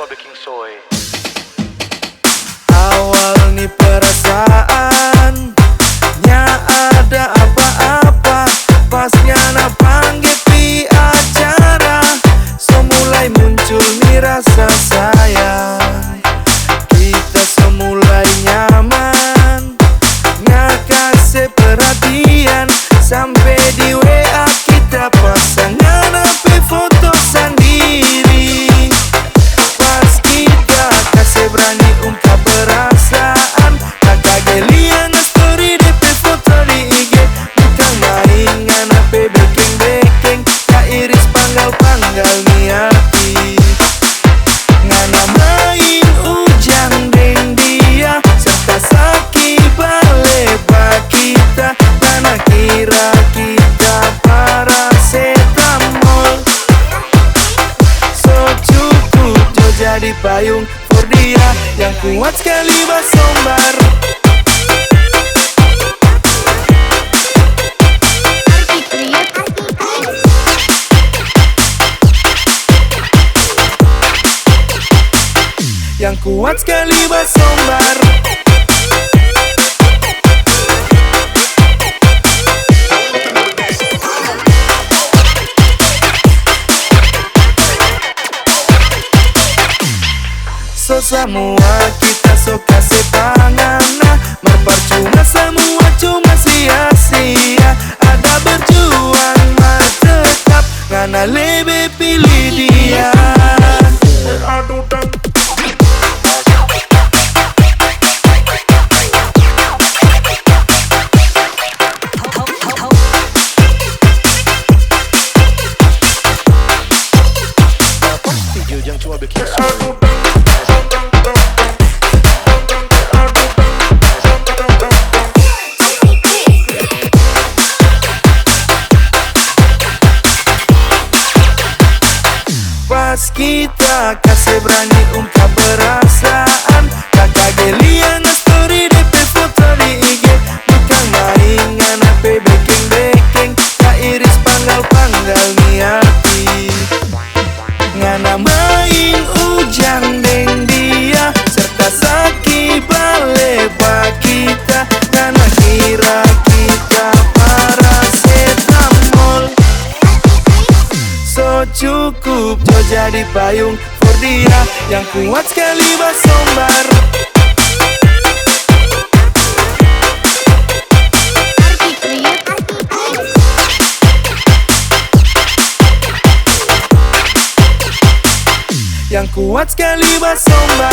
cuma baking soy. Awal nih perasaan nya ada apa-apa, pasnya na panggil pi acara, so mulai muncul nih rasa sayang. Kita semulai nyaman, nya kasih perhatian, sampai di WA kita pasangan HP foto sendiri. Pas kita kasih berani ungkap perasaan, kakak gelian story DP foto di IG, bukan main ngana HP baking-baking, kak iris panggal-panggal nih hati. Ngana main ujang deng dia, serta sakit balik kita, karena kira kita paracetamol. So cukup jo jadi payung for dia, yang kuat sekali basombar. Yang kuat sekali basombar. So semua kita so kasih pangana, merpercuma semua cuma sia-sia. Ada berjuang mah tetap, ngana lebih pilih dia. Video yang cuma baking soy. Pas kita kasih berani ungkap perasaan, kakak gelian story DP foto di IG, bukan main ngana HP baking-baking, kak iris panggal-panggal nih hati. Ngana main ujang deng dia, serta sakit balik kita, karena kira kita paracetamol. So cukup jo jadi payung for dia, yang kuat sekali basombar. Yang kuat sekali basombar.